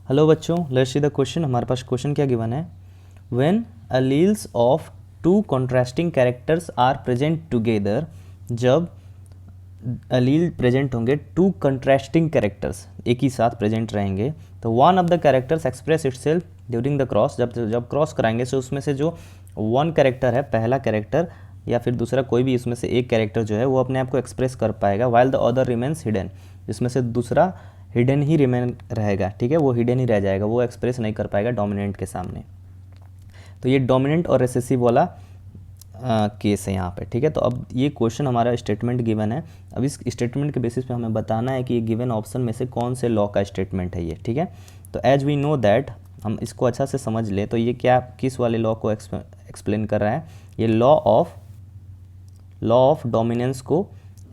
Hello बच्चों, let's see the question. हमारे पास क्वेश्चन क्या गिवन है। When alleles of two contrasting characters are present together, जब अलील प्रेजेंट होंगे टू कंट्रास्टिंग कैरेक्टर्स एक ही साथ प्रेजेंट रहेंगे, तो one of the characters express itself during the cross, जब क्रॉस कराएंगे तो उसमें से जो वन कैरेक्टर है, पहला कैरेक्टर या फिर दूसरा कोई भी इसमें से एक कैरेक्टर जो है वो अपने आप को एक्सप्रेस कर पाएगा, while the other remains hidden. इसमें से दूसरा हिडन ही रिमेन रहेगा, ठीक है, वो हिडन ही रह जाएगा, वो एक्सप्रेस नहीं कर पाएगा डोमिनेंट के सामने। तो ये डोमिनेंट और रिसेसिव वाला केस है यहाँ पे, ठीक है। तो अब ये क्वेश्चन हमारा स्टेटमेंट गिवन है। अब इस स्टेटमेंट के बेसिस पे हमें बताना है कि ये गिवन ऑप्शन में से कौन से लॉ का स्टेटमेंट है ये, ठीक है। तो एज वी नो दैट, हम इसको अच्छा से समझ ले तो ये क्या किस वाले लॉ को एक्सप्लेन कर रहा है। ये लॉ ऑफ डोमिनेंस को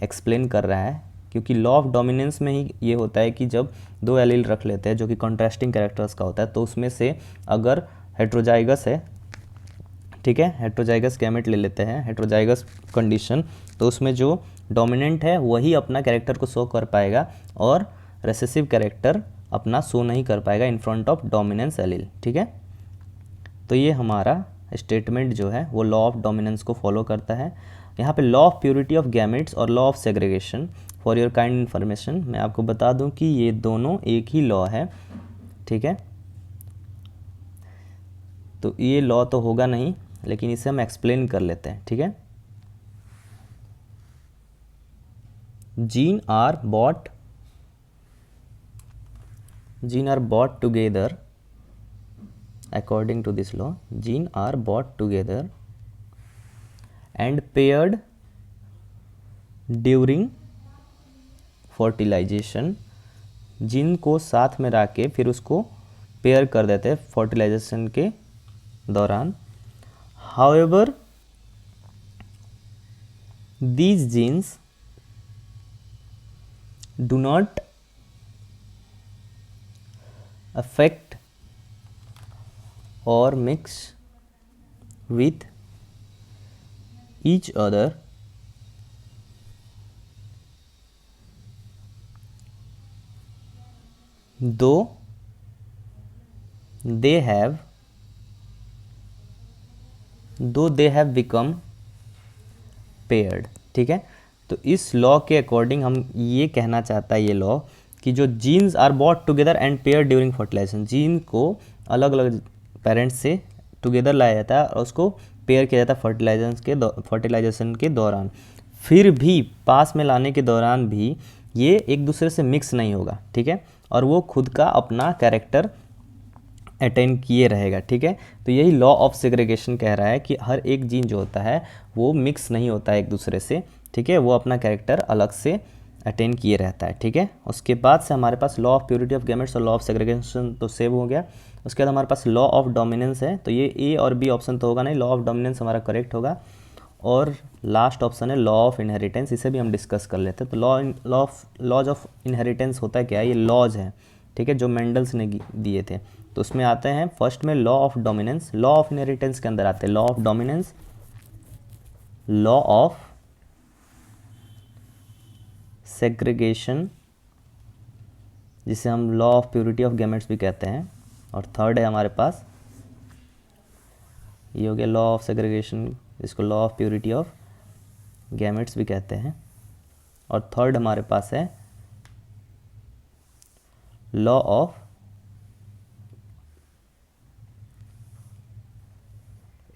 एक्सप्लेन कर रहा है, क्योंकि लॉ ऑफ डोमिनेंस में ही ये होता है कि जब दो एलील रख लेते हैं जो कि कॉन्ट्रास्टिंग कैरेक्टर्स का होता है, तो उसमें से अगर हेट्रोजाइगस है, ठीक है, हेट्रोजाइगस गैमेट ले लेते हैं, हेट्रोजाइगस कंडीशन, तो उसमें जो डोमिनेंट है वही अपना कैरेक्टर को शो कर पाएगा और रेसेसिव कैरेक्टर अपना शो नहीं कर पाएगा in front of dominance allele, ठीक है। तो ये हमारा स्टेटमेंट जो है वो लॉ ऑफ डोमिनेंस को फॉलो करता है। यहाँ पे law of purity of gametes और law of segregation, for your kind information मैं आपको बता दूं कि ये दोनों एक ही लॉ है, ठीक है। तो ये लॉ तो होगा नहीं, लेकिन इसे हम एक्सप्लेन कर लेते हैं, ठीक है। Gene are bought together according to this law, gene are brought together and paired during fertilization। Gene को साथ में रख के फिर उसको पेयर कर देते हैं फर्टिलाइजेशन के दौरान। however these genes do not affect or mix with each other though they have become paired, ठीक है। तो इस लॉ के अकॉर्डिंग हम ये कहना चाहता है ये लॉ कि जो genes are bought together and pair during fertilisation, gene को अलग अलग पेरेंट्स से टुगेदर लाया जाता है और उसको पेयर किया जाता है फर्टिलाइजेशन के दौरान। फिर भी पास में लाने के दौरान भी ये एक दूसरे से मिक्स नहीं होगा, ठीक है, और वो खुद का अपना कैरेक्टर अटेन किए रहेगा, ठीक है। तो यही लॉ ऑफ सेग्रीगेशन कह रहा है कि हर एक जीन जो होता है वो मिक्स नहीं होता है एक दूसरे से, ठीक है, वो अपना कैरेक्टर अलग से अटेन किए रहता है, ठीक है। उसके बाद से हमारे पास law of purity of gametes और लॉ ऑफ सेग्रीगेशन तो सेव हो गया। उसके बाद हमारे पास लॉ ऑफ डोमिनेंस है, तो ये ए और बी ऑप्शन तो होगा नहीं, लॉ ऑफ डोमिनेंस हमारा करेक्ट होगा। और लास्ट ऑप्शन है लॉ ऑफ इनहेरिटेंस, इसे भी हम डिस्कस कर लेते हैं। तो लॉज ऑफ इनहेरिटेंस होता है क्या, ये लॉज है, ठीक है, जो मेंडल्स ने दिए थे। तो उसमें आते हैं फर्स्ट में law of dominance, law of inheritance के अंदर आते हैं law of dominance, law of segregation जिसे हम law of purity of gametes भी कहते हैं, और थर्ड है हमारे पास ये हो गया लॉ ऑफ सेग्रीगेशन, जिसको law of purity of gametes भी कहते हैं, और थर्ड हमारे पास है law of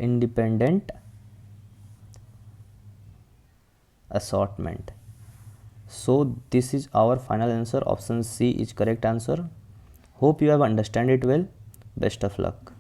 independent assortment. So this is our final answer, option C is correct answer. Hope you have understand it well. Best of luck.